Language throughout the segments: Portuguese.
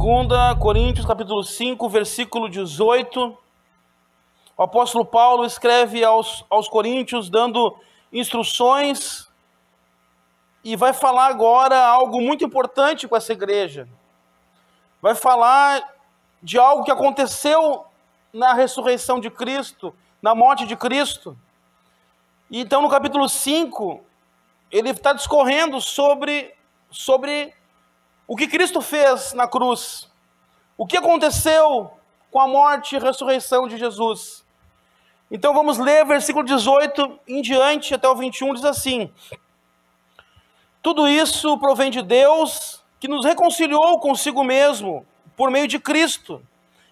2 Coríntios capítulo 5, versículo 18, o apóstolo Paulo escreve aos coríntios dando instruções e vai falar agora algo muito importante com essa igreja. Vai falar de algo que aconteceu na ressurreição de Cristo, na morte de Cristo. E então no capítulo 5, ele está discorrendo sobre o que Cristo fez na cruz. O que aconteceu com a morte e ressurreição de Jesus. Então vamos ler versículo 18 em diante até o 21, diz assim: tudo isso provém de Deus, que nos reconciliou consigo mesmo, por meio de Cristo,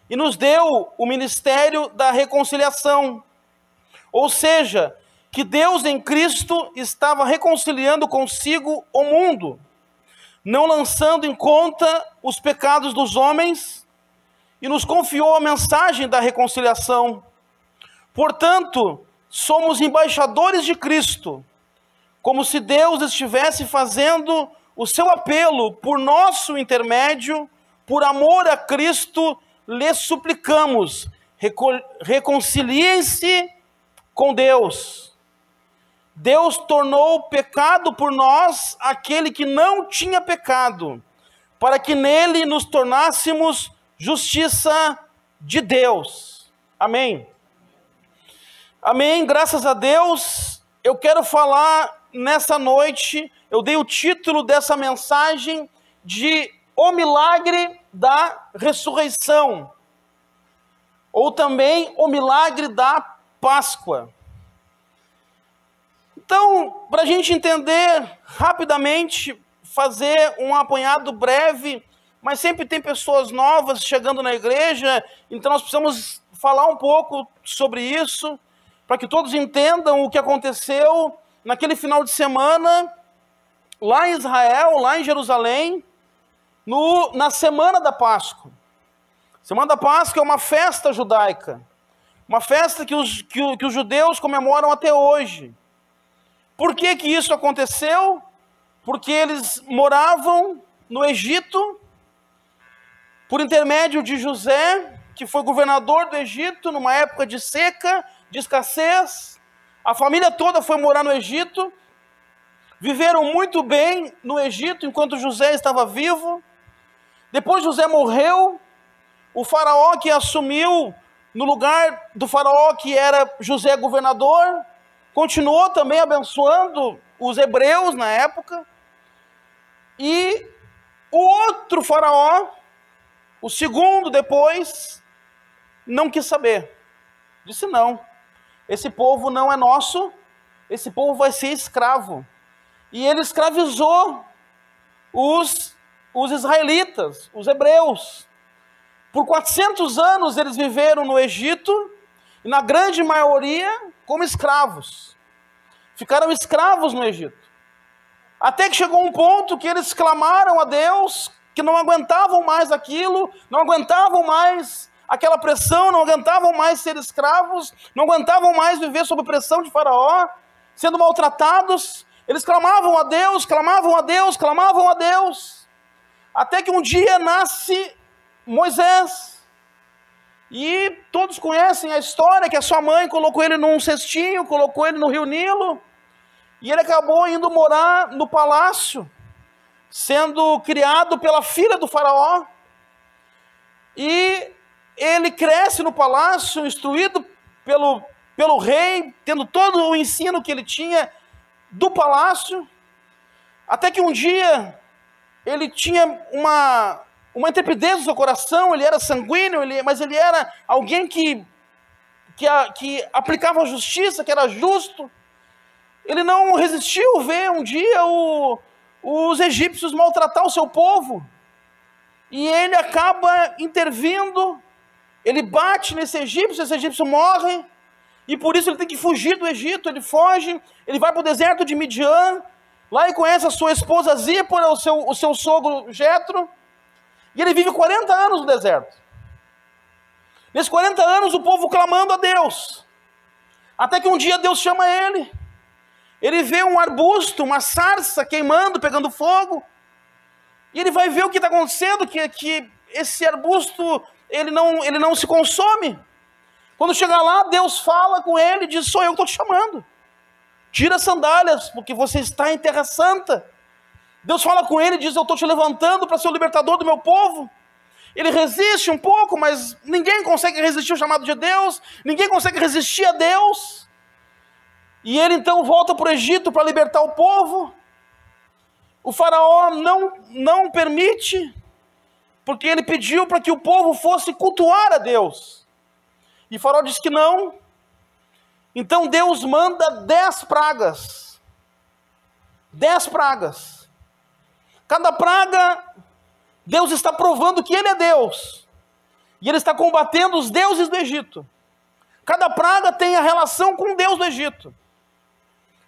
e nos deu o ministério da reconciliação. Ou seja, que Deus em Cristo estava reconciliando consigo o mundo, não lançando em conta os pecados dos homens, e nos confiou a mensagem da reconciliação. Portanto, somos embaixadores de Cristo, como se Deus estivesse fazendo o seu apelo por nosso intermédio. Por amor a Cristo, lhes suplicamos, reconciliem-se com Deus. Deus tornou pecado por nós aquele que não tinha pecado, para que nele nos tornássemos justiça de Deus. Amém. Amém, graças a Deus. Eu quero falar nessa noite, eu dei o título dessa mensagem de O Milagre da Ressurreição, ou também O Milagre da Páscoa. Então, para a gente entender rapidamente, fazer um apanhado breve, mas sempre tem pessoas novas chegando na igreja, então nós precisamos falar um pouco sobre isso, para que todos entendam o que aconteceu naquele final de semana, lá em Israel, lá em Jerusalém, na Semana da Páscoa. Semana da Páscoa é uma festa judaica, uma festa que os judeus comemoram até hoje. Por que isso aconteceu? Porque eles moravam no Egito, por intermédio de José, que foi governador do Egito, numa época de seca, de escassez. A família toda foi morar no Egito, viveram muito bem no Egito enquanto José estava vivo. Depois José morreu, o faraó que assumiu no lugar do faraó que era José governador, continuou também abençoando os hebreus na época. E o outro faraó, o segundo depois, não quis saber. Disse não, esse povo não é nosso, esse povo vai ser escravo. E ele escravizou os israelitas, os hebreus. Por 400 anos eles viveram no Egito, e na grande maioria como escravos. Ficaram escravos no Egito. Até que chegou um ponto que eles clamaram a Deus, que não aguentavam mais aquilo, não aguentavam mais aquela pressão, não aguentavam mais ser escravos, não aguentavam mais viver sob pressão de Faraó, sendo maltratados. Eles clamavam a Deus, clamavam a Deus, clamavam a Deus. Até que um dia nasce Moisés. E todos conhecem a história que a sua mãe colocou ele num cestinho, colocou ele no rio Nilo, e ele acabou indo morar no palácio, sendo criado pela filha do faraó. E ele cresce no palácio, instruído pelo rei, tendo todo o ensino que ele tinha do palácio, até que um dia ele tinha uma intrepidez no seu coração. Ele era sanguíneo, mas ele era alguém que aplicava a justiça, que era justo. Ele não resistiu ver um dia os egípcios maltratar o seu povo, e ele acaba intervindo. Ele bate nesse egípcio morre, e por isso ele tem que fugir do Egito. Ele foge, ele vai para o deserto de Midian, lá ele conhece a sua esposa Zípora, o seu sogro Jetro, e ele vive 40 anos no deserto. Nesses 40 anos o povo clamando a Deus, até que um dia Deus chama ele. Ele vê um arbusto, uma sarça queimando, pegando fogo, e ele vai ver o que está acontecendo, que esse arbusto ele não se consome. Quando chegar lá, Deus fala com ele e diz: sou eu que estou te chamando. Tira as sandálias, porque você está em terra santa. Deus fala com ele e diz: eu estou te levantando para ser o libertador do meu povo. Ele resiste um pouco, mas ninguém consegue resistir ao chamado de Deus, ninguém consegue resistir a Deus. E ele então volta para o Egito para libertar o povo. O faraó não permite, porque ele pediu para que o povo fosse cultuar a Deus. E o faraó disse que não. Então Deus manda 10 pragas. 10 pragas. Cada praga, Deus está provando que Ele é Deus. E Ele está combatendo os deuses do Egito. Cada praga tem a relação com o Deus do Egito.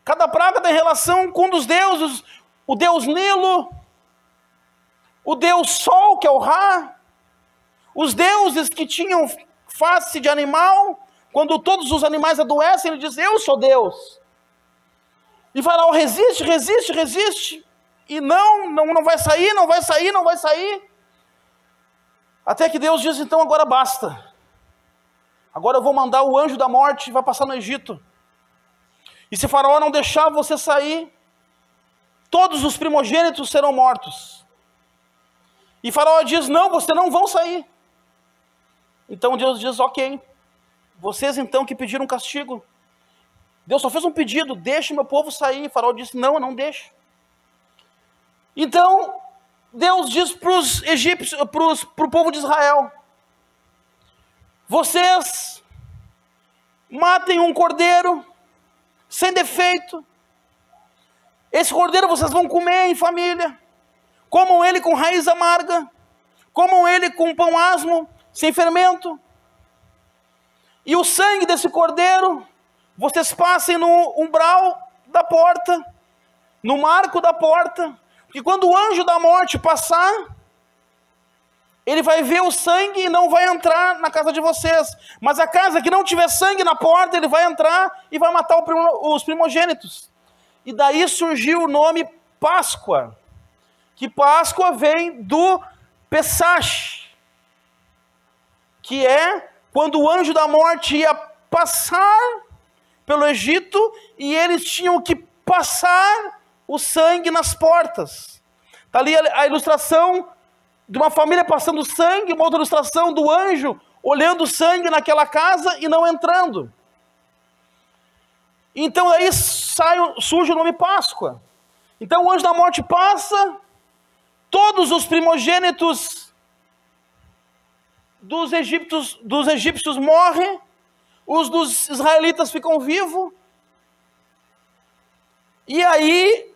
Cada praga tem relação com um dos deuses. O Deus Nilo. O Deus Sol, que é o Ra. Os deuses que tinham face de animal. Quando todos os animais adoecem, ele diz: eu sou Deus. E Faraó resiste, resiste, resiste. E não vai sair, não vai sair, não vai sair. Até que Deus diz: então agora basta. Agora eu vou mandar o anjo da morte, vai passar no Egito. E se Faraó não deixar você sair, todos os primogênitos serão mortos. E Faraó diz: não, vocês não vão sair. Então Deus diz: ok. Vocês então que pediram castigo. Deus só fez um pedido: deixe meu povo sair. Faraó disse: não, eu não deixo. Então Deus diz para os egípcios, para o povo de Israel: vocês matem um cordeiro sem defeito. Esse cordeiro vocês vão comer em família. Comam ele com raiz amarga. Comam ele com pão asmo, sem fermento. E o sangue desse cordeiro, vocês passem no umbral da porta, no marco da porta, porque quando o anjo da morte passar, ele vai ver o sangue e não vai entrar na casa de vocês. Mas a casa que não tiver sangue na porta, ele vai entrar e vai matar os primogênitos. E daí surgiu o nome Páscoa, que Páscoa vem do Pesach, que é quando o anjo da morte ia passar pelo Egito e eles tinham que passar o sangue nas portas. Está ali a ilustração de uma família passando sangue, uma outra ilustração do anjo olhando o sangue naquela casa e não entrando. Então aí surge o nome Páscoa. Então o anjo da morte passa, todos os primogênitos dos egípcios morrem, os dos israelitas ficam vivos, e aí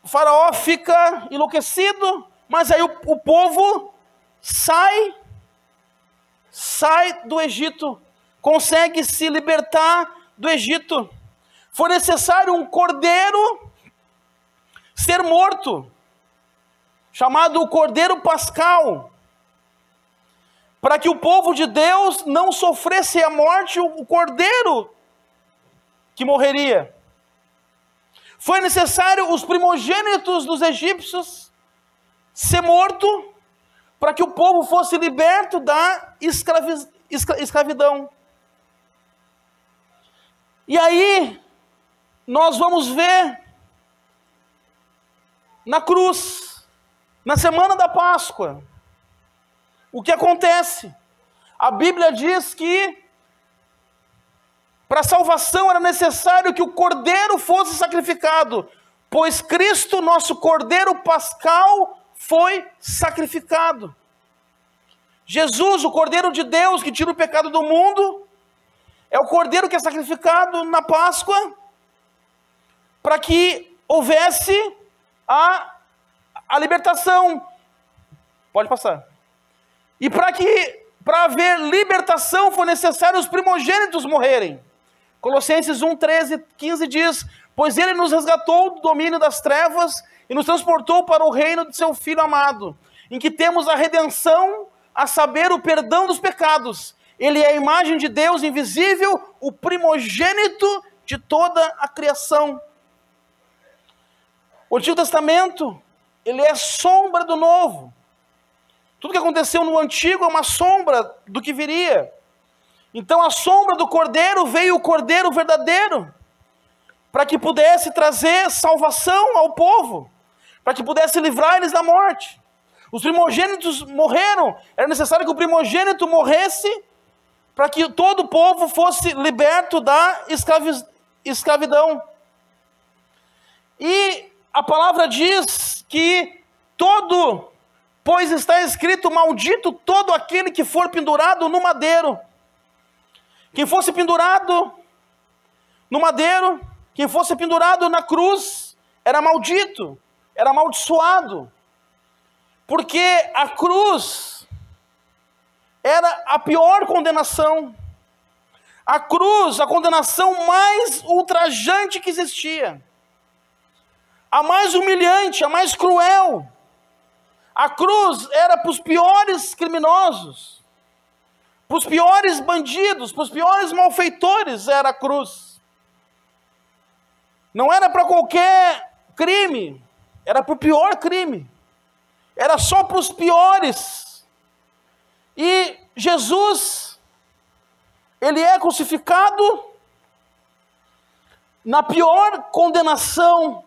o faraó fica enlouquecido, mas aí o povo sai do Egito, consegue se libertar do Egito. Foi necessário um cordeiro ser morto, chamado o Cordeiro Pascal, para que o povo de Deus não sofresse a morte, o cordeiro que morreria. Foi necessário os primogênitos dos egípcios ser morto, para que o povo fosse liberto da escravidão. E aí, nós vamos ver na cruz, na semana da Páscoa, o que acontece. A Bíblia diz que para a salvação era necessário que o cordeiro fosse sacrificado, pois Cristo, nosso cordeiro pascal, foi sacrificado. Jesus, o cordeiro de Deus que tira o pecado do mundo, é o cordeiro que é sacrificado na Páscoa, para que houvesse a libertação. Pode passar. E para haver libertação foi necessário os primogênitos morrerem. Colossenses 1, 13, 15 diz: pois ele nos resgatou do domínio das trevas e nos transportou para o reino de seu Filho amado, em que temos a redenção, a saber, o perdão dos pecados. Ele é a imagem de Deus invisível, o primogênito de toda a criação. O Antigo Testamento, ele é sombra do Novo. Tudo que aconteceu no antigo é uma sombra do que viria. Então a sombra do Cordeiro veio o Cordeiro verdadeiro, para que pudesse trazer salvação ao povo, para que pudesse livrar eles da morte. Os primogênitos morreram, era necessário que o primogênito morresse, para que todo o povo fosse liberto da escravidão. E a palavra diz que pois está escrito, maldito todo aquele que for pendurado no madeiro. Quem fosse pendurado no madeiro, quem fosse pendurado na cruz, era maldito, era amaldiçoado. Porque a cruz era a pior condenação. A cruz, a condenação mais ultrajante que existia. A mais humilhante, a mais cruel. A cruz era para os piores criminosos, para os piores bandidos, para os piores malfeitores era a cruz. Não era para qualquer crime, era para o pior crime. Era só para os piores. E Jesus, ele é crucificado na pior condenação.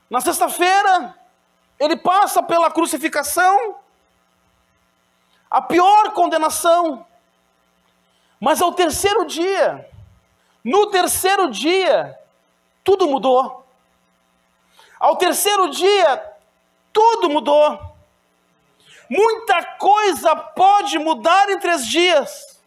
Na sexta-feira, ele passa pela crucificação, a pior condenação. Mas ao terceiro dia, no terceiro dia, tudo mudou. Ao terceiro dia, tudo mudou. Muita coisa pode mudar em 3 dias.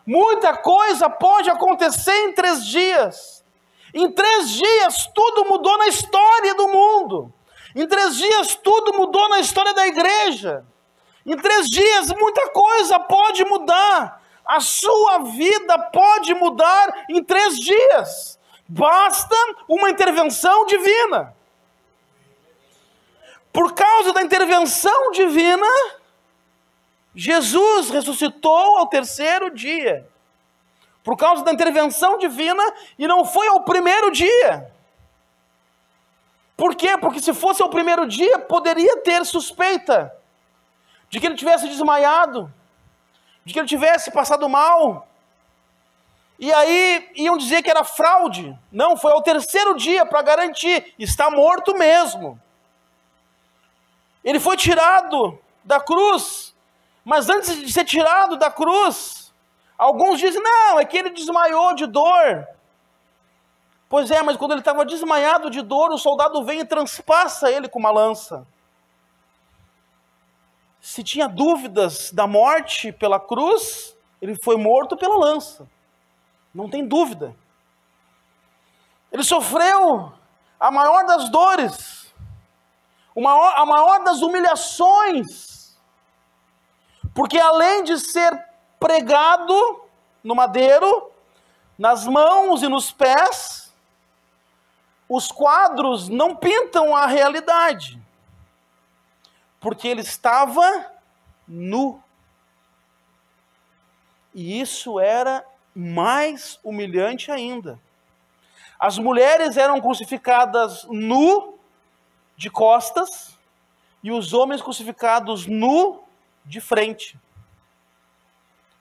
Muita coisa pode acontecer em 3 dias. Em 3 dias, tudo mudou na história do mundo. Em 3 dias, tudo mudou na história da igreja. Em 3 dias, muita coisa pode mudar. A sua vida pode mudar em 3 dias. Basta uma intervenção divina. Por causa da intervenção divina, Jesus ressuscitou ao terceiro dia. Por causa da intervenção divina, e não foi ao primeiro dia. Por quê? Porque se fosse ao primeiro dia, poderia ter suspeita de que ele tivesse desmaiado, de que ele tivesse passado mal. E aí iam dizer que era fraude. Não, foi ao terceiro dia para garantir, está morto mesmo. Ele foi tirado da cruz, mas antes de ser tirado da cruz, alguns dizem, não, é que ele desmaiou de dor. Pois é, mas quando ele estava desmaiado de dor, o soldado vem e transpassa ele com uma lança. Se tinha dúvidas da morte pela cruz, ele foi morto pela lança. Não tem dúvida. Ele sofreu a maior das dores, a maior das humilhações, porque além de ser pregado no madeiro, nas mãos e nos pés, os quadros não pintam a realidade, porque ele estava nu. E isso era mais humilhante ainda. As mulheres eram crucificadas nu, de costas, e os homens crucificados nu, de frente.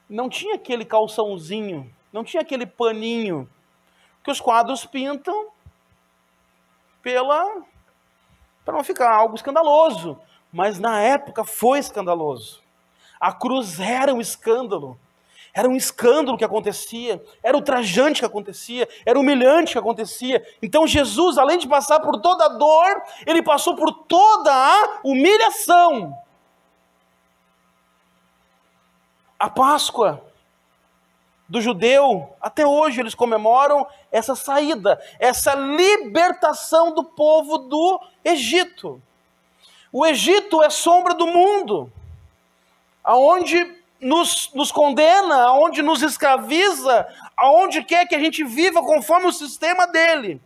Não tinha aquele calçãozinho, não tinha aquele paninho que os quadros pintam para não ficar algo escandaloso. Mas na época foi escandaloso. A cruz era um escândalo. Era um escândalo que acontecia, era ultrajante que acontecia, era humilhante que acontecia. Então Jesus, além de passar por toda a dor, ele passou por toda a humilhação. A Páscoa do judeu, até hoje eles comemoram essa saída, essa libertação do povo do Egito. O Egito é sombra do mundo, aonde nos condena, aonde nos escraviza, aonde quer que a gente viva conforme o sistema dele.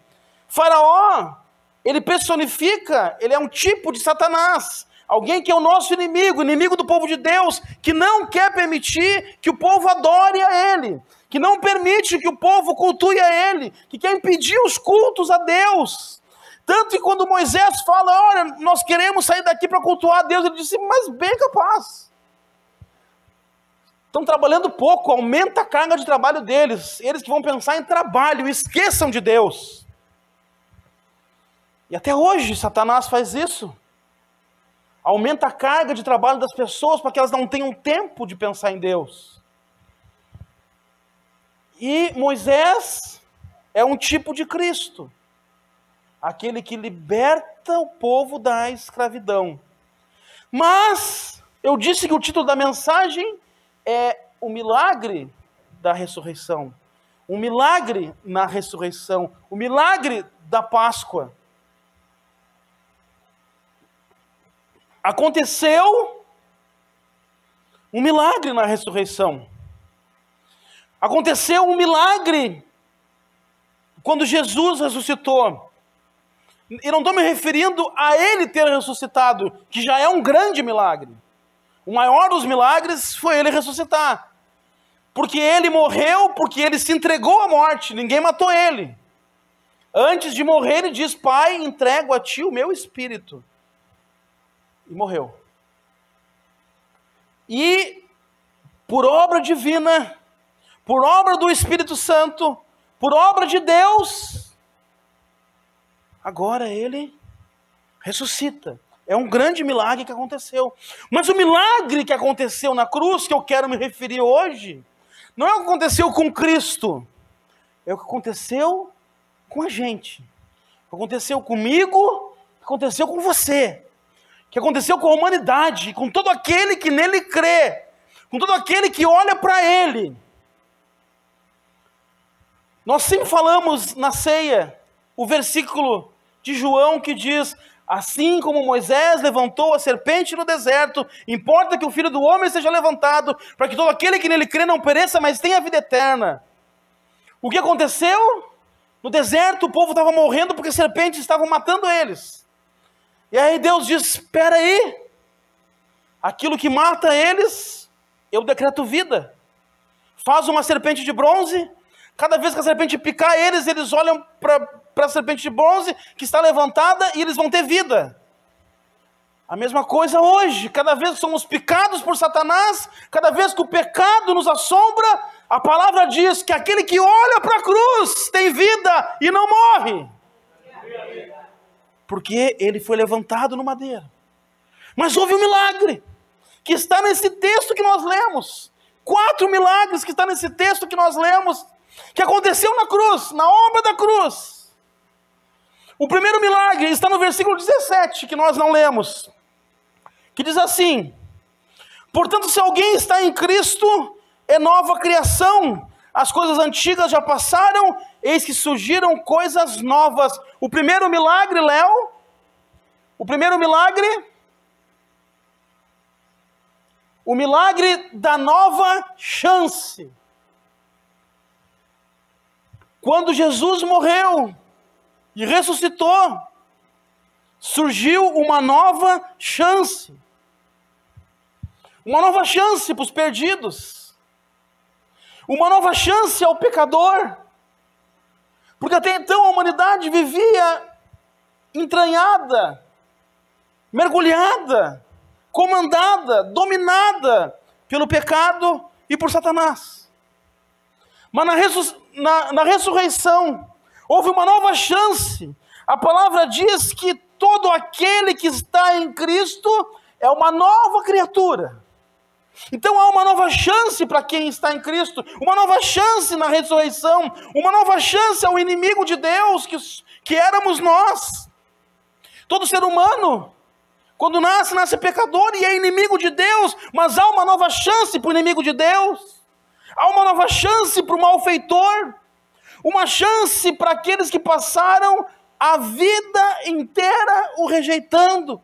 Faraó, ele personifica, ele é um tipo de Satanás, alguém que é o nosso inimigo, inimigo do povo de Deus, que não quer permitir que o povo adore a ele, que não permite que o povo cultue a ele, que quer impedir os cultos a Deus. Tanto que quando Moisés fala, olha, nós queremos sair daqui para cultuar a Deus, ele disse, mas bem capaz. Estão trabalhando pouco, aumenta a carga de trabalho deles. Eles que vão pensar em trabalho, esqueçam de Deus. E até hoje Satanás faz isso. Aumenta a carga de trabalho das pessoas para que elas não tenham tempo de pensar em Deus. E Moisés é um tipo de Cristo. Aquele que liberta o povo da escravidão. Mas, eu disse que o título da mensagem é o milagre da ressurreição. Um milagre na ressurreição. O milagre da Páscoa. Aconteceu um milagre na ressurreição. Aconteceu um milagre quando Jesus ressuscitou. E não estou me referindo a ele ter ressuscitado, que já é um grande milagre. O maior dos milagres foi ele ressuscitar. Porque ele morreu, porque ele se entregou à morte, ninguém matou ele. Antes de morrer, ele diz, Pai, entrego a ti o meu espírito. E morreu. E, por obra divina, por obra do Espírito Santo, por obra de Deus, agora ele ressuscita. É um grande milagre que aconteceu. Mas o milagre que aconteceu na cruz, que eu quero me referir hoje, não é o que aconteceu com Cristo, é o que aconteceu com a gente. O que aconteceu comigo, o que aconteceu com você. O que aconteceu com a humanidade, com todo aquele que nele crê, com todo aquele que olha para ele. Nós sempre falamos na ceia, o versículo de João que diz, assim como Moisés levantou a serpente no deserto, importa que o Filho do Homem seja levantado, para que todo aquele que nele crê não pereça, mas tenha a vida eterna. O que aconteceu? No deserto o povo estava morrendo porque serpentes estavam matando eles. E aí Deus diz, espera aí, aquilo que mata eles, eu decreto vida. Faz uma serpente de bronze, cada vez que a serpente picar eles, eles olham para a serpente de bronze que está levantada e eles vão ter vida. A mesma coisa hoje, cada vez que somos picados por Satanás, cada vez que o pecado nos assombra, a palavra diz que aquele que olha para a cruz tem vida e não morre. Porque ele foi levantado no madeiro. Mas houve um milagre, que está nesse texto que nós lemos. 4 milagres que estão nesse texto que nós lemos, que aconteceu na cruz, na obra da cruz. O primeiro milagre está no versículo 17, que nós não lemos, que diz assim, portanto, se alguém está em Cristo, é nova criação, as coisas antigas já passaram, eis que surgiram coisas novas. O primeiro milagre, Léo, o milagre da nova chance. Quando Jesus morreu e ressuscitou, surgiu uma nova chance. Uma nova chance para os perdidos. Uma nova chance ao pecador. Porque até então a humanidade vivia entranhada, mergulhada, comandada, dominada pelo pecado e por Satanás. Mas na ressurreição houve uma nova chance. A palavra diz que todo aquele que está em Cristo é uma nova criatura. Então há uma nova chance para quem está em Cristo, uma nova chance na ressurreição, uma nova chance ao inimigo de Deus, que éramos nós. Todo ser humano, quando nasce pecador e é inimigo de Deus, mas há uma nova chance para o inimigo de Deus, há uma nova chance para o malfeitor, uma chance para aqueles que passaram a vida inteira o rejeitando.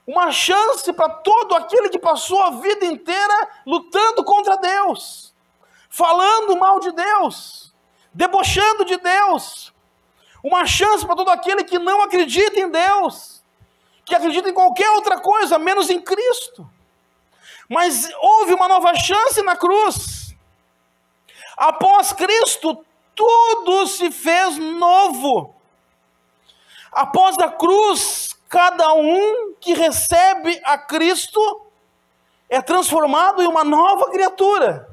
Uma chance para todo aquele que passou a vida inteira lutando contra Deus, falando mal de Deus, debochando de Deus. Uma chance para todo aquele que não acredita em Deus, que acredita em qualquer outra coisa, menos em Cristo. Mas houve uma nova chance na cruz. Após Cristo, tudo se fez novo. Após a cruz, cada um que recebe a Cristo é transformado em uma nova criatura.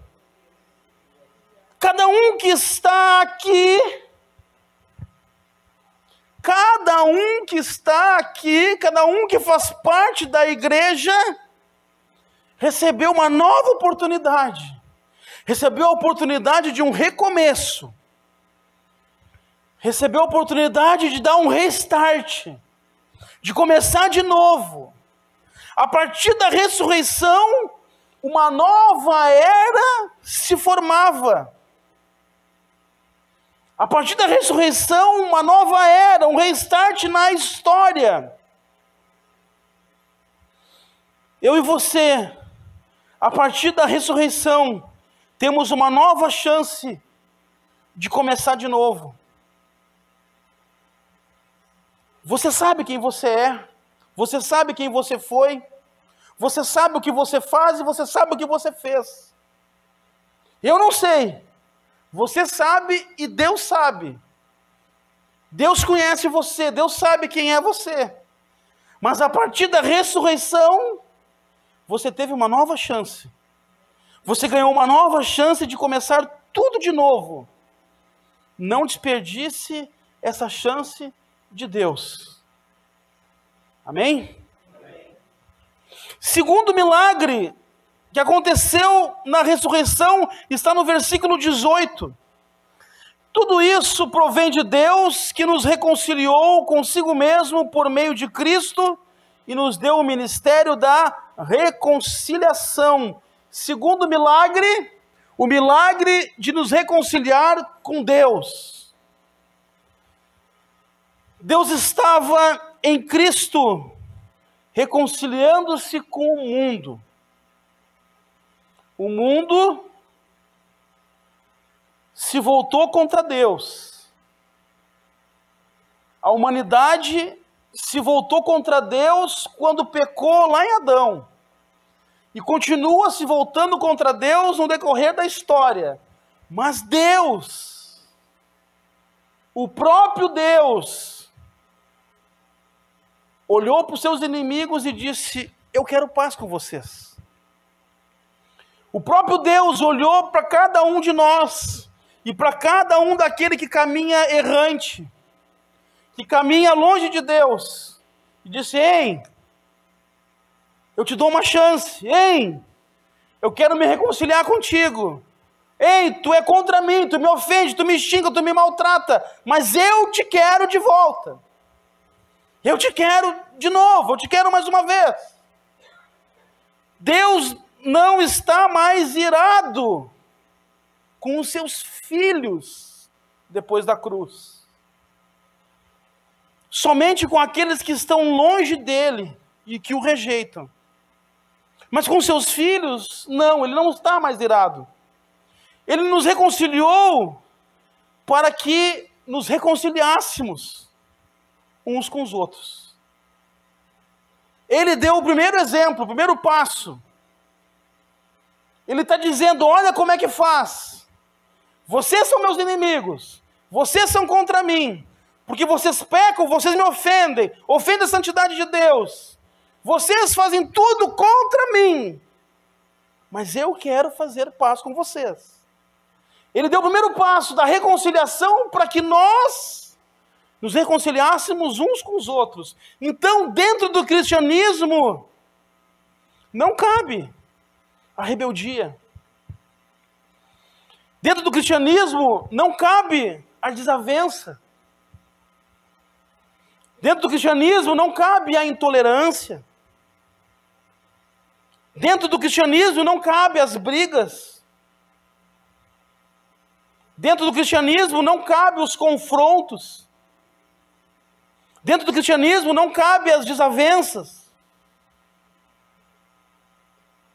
Cada um que está aqui, cada um que faz parte da igreja, recebeu uma nova oportunidade. Recebeu a oportunidade de um recomeço. Recebeu a oportunidade de dar um restart, de começar de novo. A partir da ressurreição, uma nova era se formava. A partir da ressurreição, uma nova era, um restart na história. Eu e você, a partir da ressurreição, temos uma nova chance de começar de novo. Você sabe quem você é, você sabe quem você foi, você sabe o que você faz e você sabe o que você fez. Eu não sei, você sabe e Deus sabe. Deus conhece você, Deus sabe quem é você. Mas a partir da ressurreição, você teve uma nova chance. Você ganhou uma nova chance de começar tudo de novo. Não desperdice essa chance de Deus. Amém? Segundo milagre que aconteceu na ressurreição está no versículo 18. Tudo isso provém de Deus, que nos reconciliou consigo mesmo por meio de Cristo e nos deu o ministério da reconciliação. Segundo milagre, o milagre de nos reconciliar com Deus. Deus estava em Cristo, reconciliando-se com o mundo. O mundo se voltou contra Deus. A humanidade se voltou contra Deus quando pecou lá em Adão. E continua se voltando contra Deus no decorrer da história. Mas Deus, o próprio Deus, olhou para os seus inimigos e disse: eu quero paz com vocês. O próprio Deus olhou para cada um de nós e para cada um daquele que caminha errante, que caminha longe de Deus, e disse: ei, eu te dou uma chance. Ei, eu quero me reconciliar contigo. Ei, tu é contra mim, tu me ofende, tu me xinga, tu me maltrata, mas eu te quero de volta. Eu te quero de novo, eu te quero mais uma vez. Deus não está mais irado com os seus filhos depois da cruz. Somente com aqueles que estão longe dele e que o rejeitam. Mas com seus filhos, não, ele não está mais irado. Ele nos reconciliou para que nos reconciliássemos uns com os outros. Ele deu o primeiro exemplo, o primeiro passo. Ele está dizendo: olha como é que faz. Vocês são meus inimigos, vocês são contra mim, porque vocês pecam, vocês me ofendem, ofendem a santidade de Deus. Vocês fazem tudo contra mim, mas eu quero fazer paz com vocês. Ele deu o primeiro passo da reconciliação para que nós nos reconciliássemos uns com os outros. Então, dentro do cristianismo, não cabe a rebeldia. Dentro do cristianismo, não cabe a desavença. Dentro do cristianismo, não cabe a intolerância. Dentro do cristianismo, não cabe as brigas. Dentro do cristianismo, não cabe os confrontos. Dentro do cristianismo não cabe as desavenças.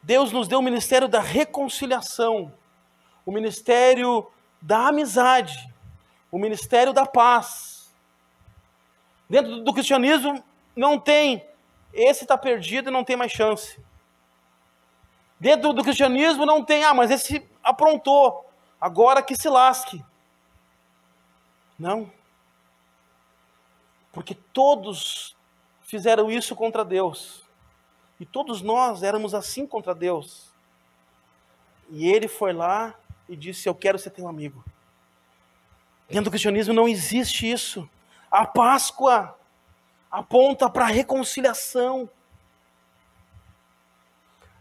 Deus nos deu o ministério da reconciliação, o ministério da amizade, o ministério da paz. Dentro do cristianismo não tem, esse está perdido e não tem mais chance. Dentro do cristianismo não tem, mas esse aprontou, agora que se lasque. Não. Porque todos fizeram isso contra Deus. E todos nós éramos assim contra Deus. E ele foi lá e disse: eu quero ser teu amigo. Dentro do cristianismo não existe isso. A Páscoa aponta para a reconciliação.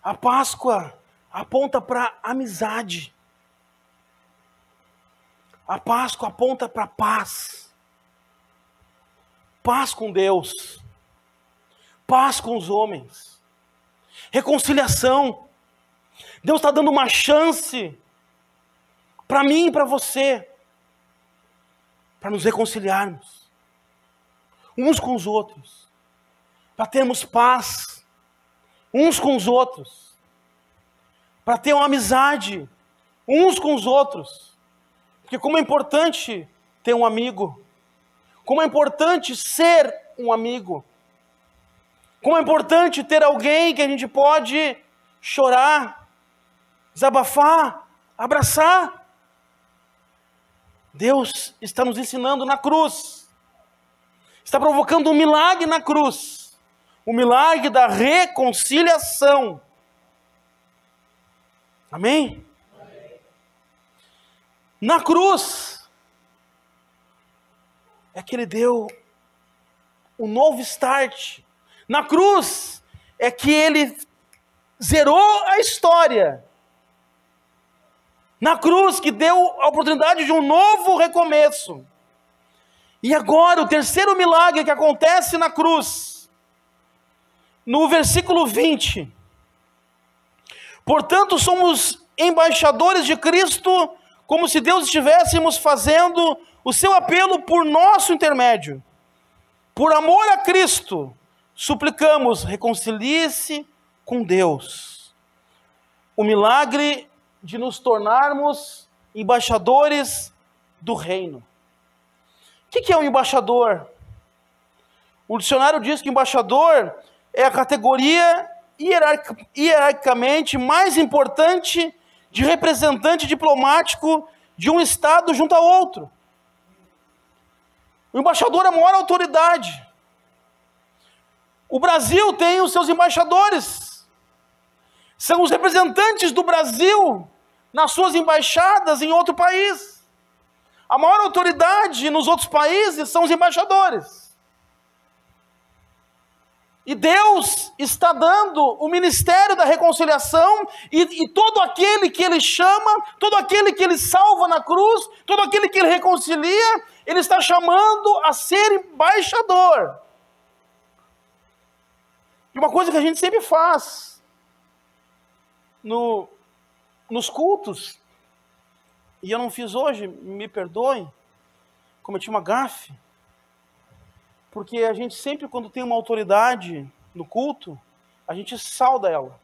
A Páscoa aponta para a amizade. A Páscoa aponta para a paz. Paz com Deus. Paz com os homens. Reconciliação. Deus está dando uma chance para mim e para você, para nos reconciliarmos uns com os outros, para termos paz uns com os outros, para ter uma amizade uns com os outros. Porque como é importante ter um amigo, como é importante ser um amigo, como é importante ter alguém que a gente pode chorar, desabafar, abraçar. Deus está nos ensinando na cruz, está provocando um milagre na cruz, o milagre da reconciliação. Amém? Na cruz é que ele deu um novo start. Na cruz é que ele zerou a história. Na cruz que deu a oportunidade de um novo recomeço. E agora o terceiro milagre que acontece na cruz, no versículo 20. Portanto, somos embaixadores de Cristo, como se Deus estivéssemos fazendo o seu apelo por nosso intermédio. Por amor a Cristo, suplicamos, reconcilie-se com Deus. O milagre de nos tornarmos embaixadores do reino. O que é um embaixador? O dicionário diz que embaixador é a categoria hierarquicamente mais importante de representante diplomático de um estado junto a outro. O embaixador é a maior autoridade. O Brasil tem os seus embaixadores. São os representantes do Brasil nas suas embaixadas em outro país. A maior autoridade nos outros países são os embaixadores. E Deus está dando o ministério da reconciliação e todo aquele que Ele chama, todo aquele que Ele salva na cruz, todo aquele que Ele reconcilia, Ele está chamando a ser embaixador. E uma coisa que a gente sempre faz nos cultos, e eu não fiz hoje, me perdoem, cometi uma gafe, porque a gente sempre, quando tem uma autoridade no culto, a gente sauda ela.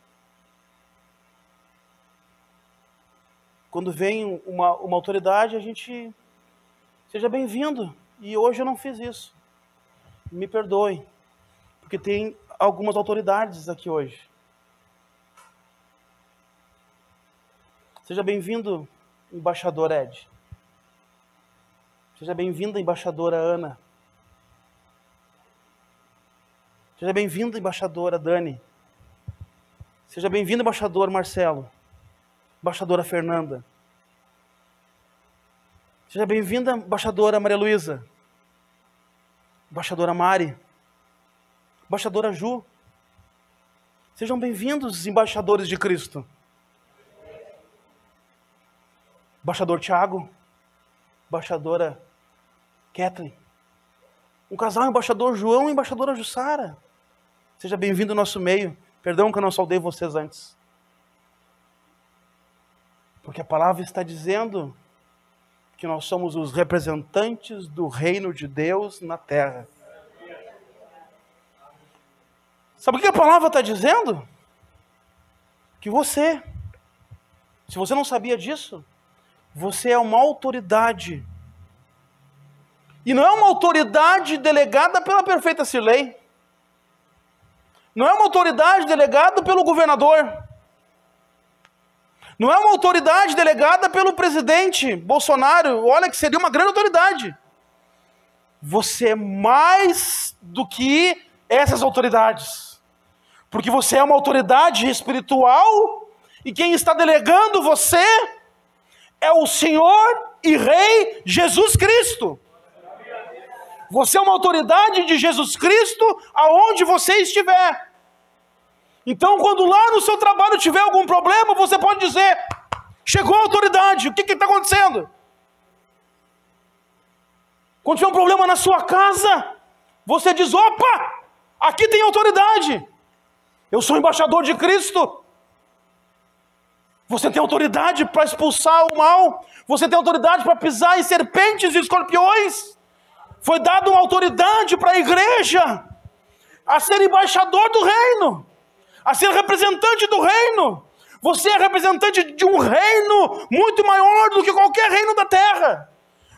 Quando vem uma autoridade, a gente, seja bem-vindo, e hoje eu não fiz isso, me perdoem, porque tem algumas autoridades aqui hoje. Seja bem-vindo, embaixador Ed. Seja bem-vinda, embaixadora Ana. Seja bem-vinda, embaixadora Dani. Seja bem-vindo, embaixador Marcelo. Embaixadora Fernanda. Seja bem-vinda, embaixadora Maria Luísa. Embaixadora Mari. Embaixadora Ju. Sejam bem-vindos, embaixadores de Cristo. Embaixador Tiago, embaixadora Kathleen, um casal, embaixador João e embaixadora Jussara. Seja bem-vindo ao nosso meio. Perdão que eu não saudei vocês antes. Porque a palavra está dizendo que nós somos os representantes do reino de Deus na terra. Sabe o que a palavra está dizendo? Que você, se você não sabia disso, você é uma autoridade. E não é uma autoridade delegada pela prefeita Cirlei. Não é uma autoridade delegada pelo governador. Não é uma autoridade delegada pelo presidente Bolsonaro. Olha que seria uma grande autoridade. você é mais do que essas autoridades. Porque você é uma autoridade espiritual e quem está delegando você é o Senhor e Rei Jesus Cristo. Você é uma autoridade de Jesus Cristo aonde você estiver. Então, quando lá no seu trabalho tiver algum problema, você pode dizer: chegou a autoridade, o que está acontecendo? Quando tiver um problema na sua casa, você diz: opa, aqui tem autoridade. Eu sou embaixador de Cristo. Você tem autoridade para expulsar o mal. Você tem autoridade para pisar em serpentes e escorpiões. Foi dada uma autoridade para a igreja a ser embaixador do reino, a ser representante do reino. Você é representante de um reino muito maior do que qualquer reino da terra.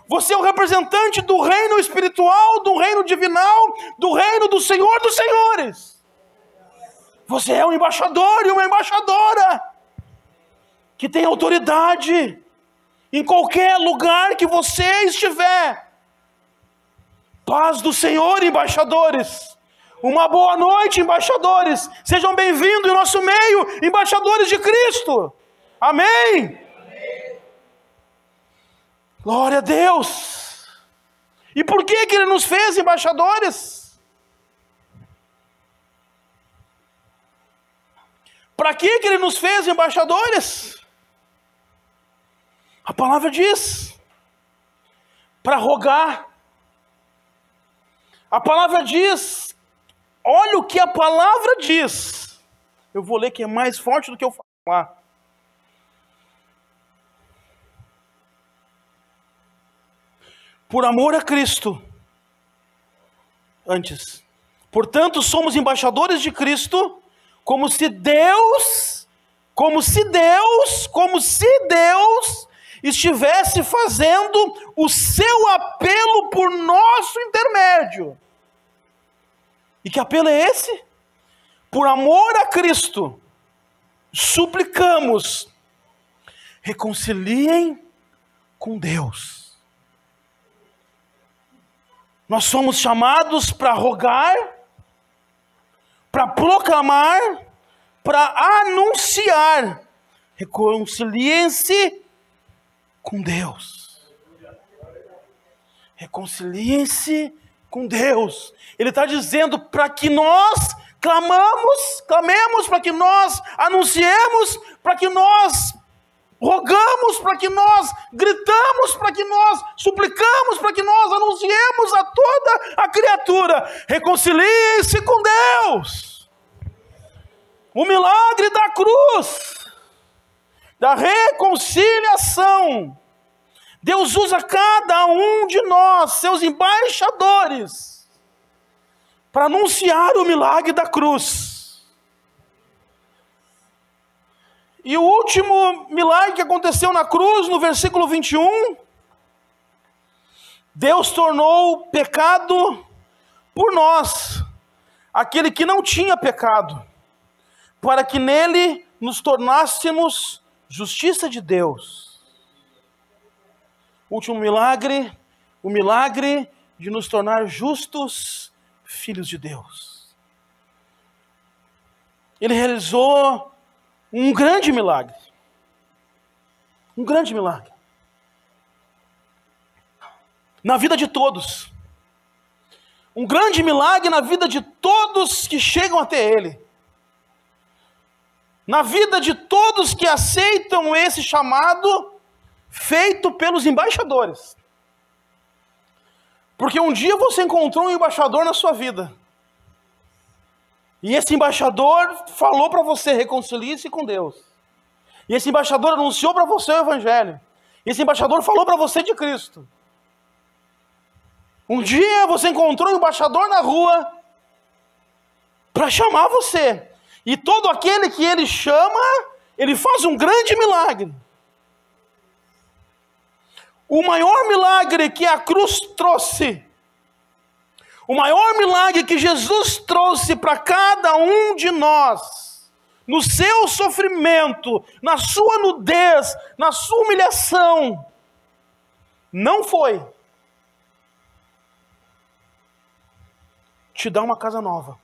Você é o representante do reino espiritual, do reino divinal, do reino do Senhor dos Senhores. Você é um embaixador e uma embaixadora que tem autoridade em qualquer lugar que você estiver. Paz do Senhor, embaixadores. Uma boa noite, embaixadores. Sejam bem-vindos em nosso meio, embaixadores de Cristo. Amém? Glória a Deus. E por que Ele nos fez embaixadores? Para que Ele nos fez embaixadores? A palavra diz: para rogar. A palavra diz, olha o que a palavra diz. Eu vou ler que é mais forte do que eu falar. Por amor a Cristo. Antes. Portanto, somos embaixadores de Cristo, como se Deus estivesse fazendo o seu apelo por nosso intermédio. E que apelo é esse? Por amor a Cristo, suplicamos, reconciliem com Deus. Nós somos chamados para rogar, para proclamar, para anunciar. Reconciliem-se com Deus. Reconciliem-se com Deus. Ele está dizendo para que nós clamemos, para que nós anunciemos, para que nós rogamos, para que nós gritamos, para que nós suplicamos, para que nós anunciemos a toda a criatura: reconciliem-se com Deus. O milagre da cruz, da reconciliação. Deus usa cada um de nós, seus embaixadores, para anunciar o milagre da cruz. E o último milagre que aconteceu na cruz, no versículo 21, Deus tornou pecado por nós, aquele que não tinha pecado, para que nele nos tornássemos justiça de Deus. Último milagre, o milagre de nos tornar justos filhos de Deus. Ele realizou um grande milagre. Um grande milagre. Na vida de todos. Um grande milagre na vida de todos que chegam até Ele. Na vida de todos que aceitam esse chamado feito pelos embaixadores. Porque um dia você encontrou um embaixador na sua vida. E esse embaixador falou para você: reconcilie-se com Deus. E esse embaixador anunciou para você o Evangelho. E esse embaixador falou para você de Cristo. Um dia você encontrou um embaixador na rua para chamar você. E todo aquele que ele chama, ele faz um grande milagre. O maior milagre que a cruz trouxe, o maior milagre que Jesus trouxe para cada um de nós, no seu sofrimento, na sua nudez, na sua humilhação, não foi te dá uma casa nova.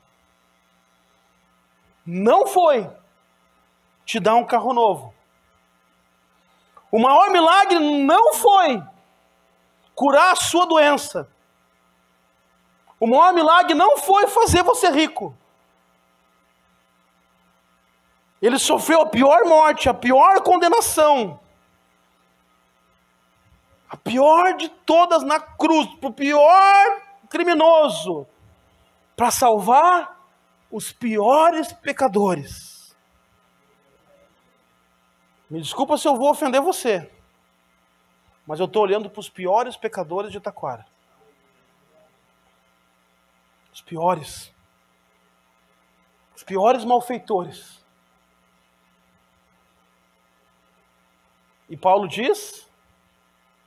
Não foi te dar um carro novo. O maior milagre não foi curar a sua doença. O maior milagre não foi fazer você rico. Ele sofreu a pior morte, a pior condenação. A pior de todas na cruz, para o pior criminoso, para salvar os piores pecadores. Me desculpa se eu vou ofender você, mas eu estou olhando para os piores pecadores de Taquara. Os piores malfeitores. E Paulo diz,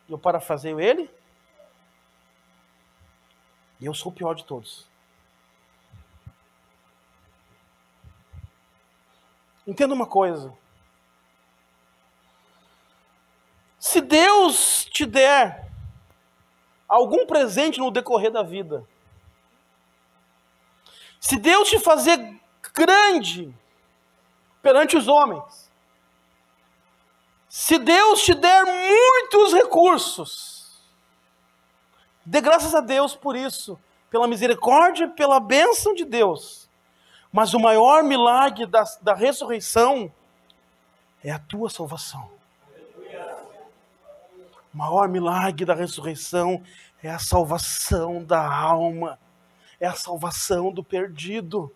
e eu parafraseio ele, e eu sou o pior de todos. Entenda uma coisa. Se Deus te der algum presente no decorrer da vida, se Deus te fazer grande perante os homens, se Deus te der muitos recursos, dê graças a Deus por isso, pela misericórdia, pela bênção de Deus. Mas o maior milagre da ressurreição é a tua salvação. O maior milagre da ressurreição é a salvação da alma, é a salvação do perdido.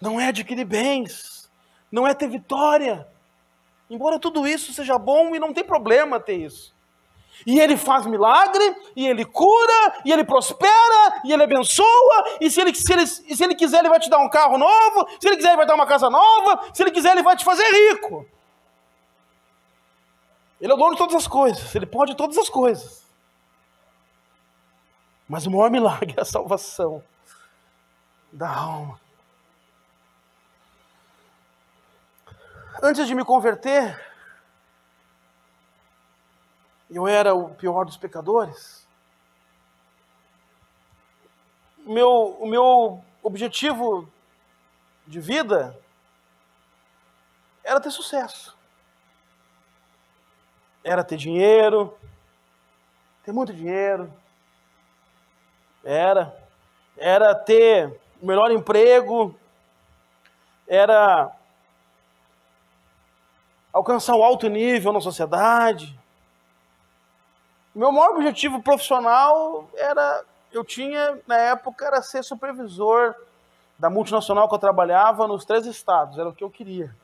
Não é adquirir bens, não é ter vitória. Embora tudo isso seja bom e não tem problema ter isso. E ele faz milagre, e ele cura, e ele prospera, e ele abençoa, e se ele quiser ele vai te dar um carro novo, se ele quiser ele vai dar uma casa nova, se ele quiser ele vai te fazer rico. Ele é o dono de todas as coisas, ele pode todas as coisas. Mas o maior milagre é a salvação da alma. Antes de me converter, eu era o pior dos pecadores. O meu objetivo de vida era ter sucesso. Era ter dinheiro, ter muito dinheiro. Era ter o melhor emprego. Era alcançar um alto nível na sociedade. Meu maior objetivo profissional na época, era ser supervisor da multinacional que eu trabalhava nos 3 estados. Era o que eu queria.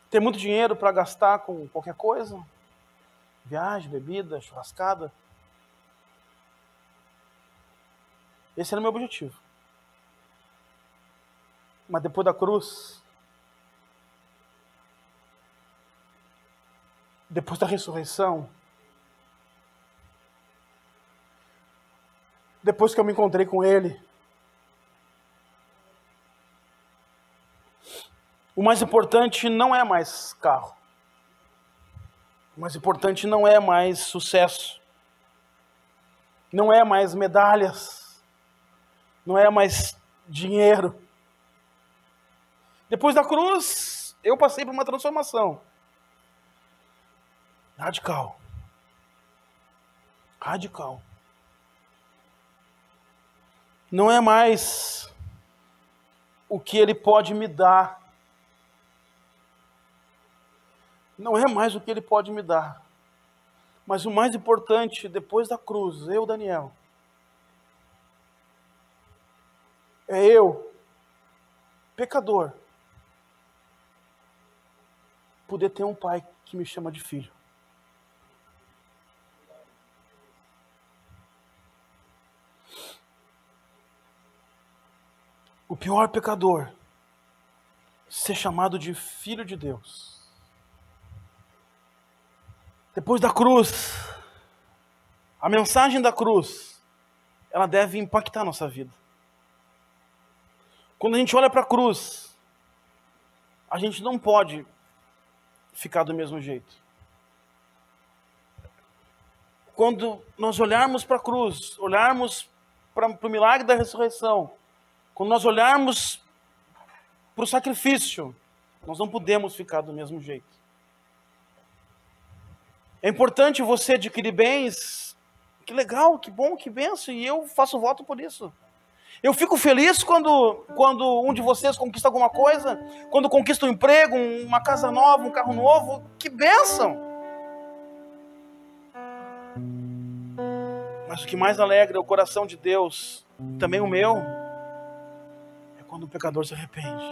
Ter muito dinheiro para gastar com qualquer coisa. Viagem, bebida, churrascada. Esse era o meu objetivo. Mas depois da cruz, depois da ressurreição, depois que eu me encontrei com Ele, o mais importante não é mais carro. O mais importante não é mais sucesso. Não é mais medalhas. Não é mais dinheiro. Depois da cruz, eu passei por uma transformação. Radical. Radical. Não é mais o que Ele pode me dar. Não é mais o que Ele pode me dar. Mas o mais importante, depois da cruz, eu, Daniel, é eu, pecador, poder ter um pai que me chama de filho. O pior pecador ser chamado de filho de Deus. Depois da cruz, a mensagem da cruz, ela deve impactar a nossa vida. Quando a gente olha para a cruz, a gente não pode ficar do mesmo jeito. quando nós olharmos para a cruz, olharmos para o milagre da ressurreição, quando nós olharmos para o sacrifício, nós não podemos ficar do mesmo jeito. É importante você adquirir bens. Que legal, que bom, que benção, e eu faço voto por isso. Eu fico feliz quando um de vocês conquista alguma coisa, quando conquista um emprego, uma casa nova, um carro novo. Que bênção! Mas o que mais alegra o coração de Deus, também o meu, é quando o pecador se arrepende.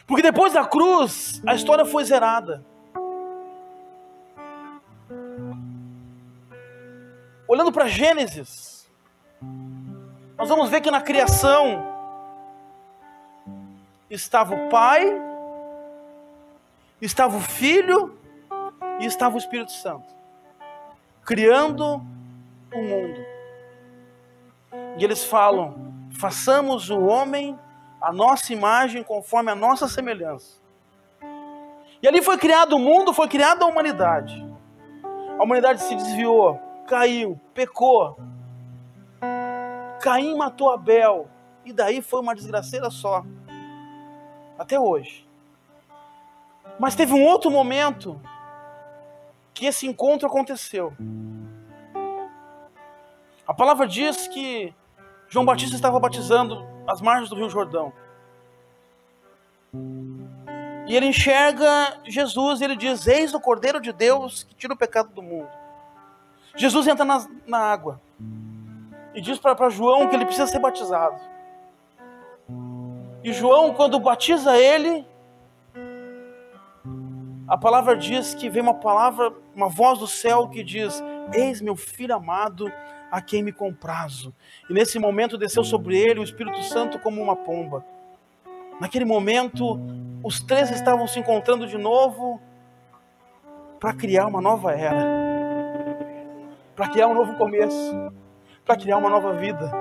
Porque depois da cruz, a história foi zerada. Olhando para Gênesis, nós vamos ver que na criação estava o Pai, estava o Filho e estava o Espírito Santo, criando o mundo. E eles falam: façamos o homem a nossa imagem, conforme a nossa semelhança. E ali foi criado o mundo, foi criada a humanidade. A humanidade se desviou, caiu, pecou. Caim matou Abel, e daí foi uma desgraceira só, até hoje. Mas teve um outro momento que esse encontro aconteceu. A palavra diz que João Batista estava batizando às margens do Rio Jordão. E ele enxerga Jesus e ele diz: eis o Cordeiro de Deus que tira o pecado do mundo. Jesus entra na água e diz para João que ele precisa ser batizado. E João, quando batiza ele, a palavra diz que vem uma voz do céu que diz: eis meu filho amado, a quem me comprazo. E nesse momento desceu sobre ele o Espírito Santo como uma pomba. Naquele momento, os três estavam se encontrando de novo para criar uma nova era, para criar um novo começo, para criar uma nova vida.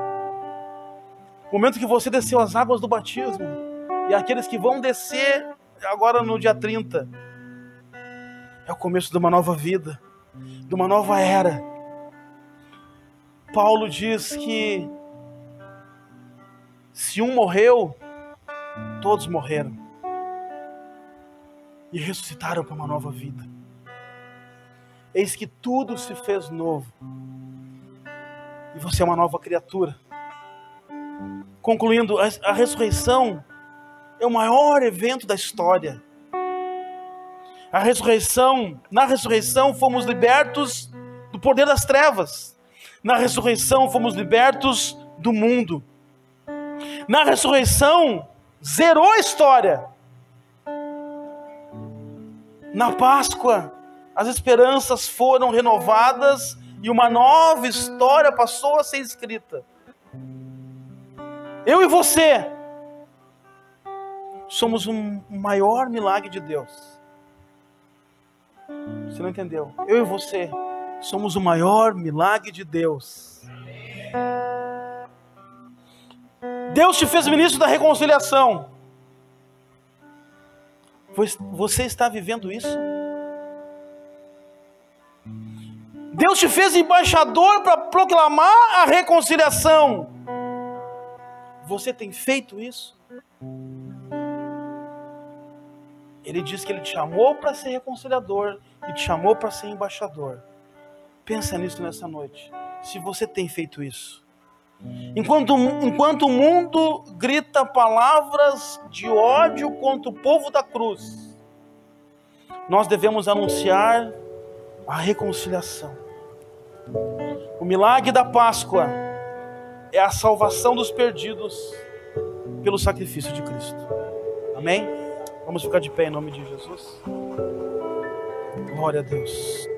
O momento que você desceu as águas do batismo, e aqueles que vão descer agora no dia 30, é o começo de uma nova vida, de uma nova era. Paulo diz que se um morreu, todos morreram e ressuscitaram para uma nova vida. Eis que tudo se fez novo e você é uma nova criatura. Concluindo, a ressurreição é o maior evento da história. Na ressurreição fomos libertos do poder das trevas. Na ressurreição fomos libertos do mundo. Na ressurreição zerou a história. Na Páscoa as esperanças foram renovadas e uma nova história passou a ser escrita. Eu e você somos um maior milagre de Deus. Você não entendeu? Eu e você somos o maior milagre de Deus. Deus te fez ministro da reconciliação. Você está vivendo isso? Deus te fez embaixador para proclamar a reconciliação. Você tem feito isso? Ele diz que Ele te chamou para ser reconciliador e te chamou para ser embaixador. Pensa nisso nessa noite. Se você tem feito isso. Enquanto o mundo grita palavras de ódio contra o povo da cruz, nós devemos anunciar a reconciliação. O milagre da Páscoa é a salvação dos perdidos pelo sacrifício de Cristo. Amém? Vamos ficar de pé em nome de Jesus. Glória a Deus.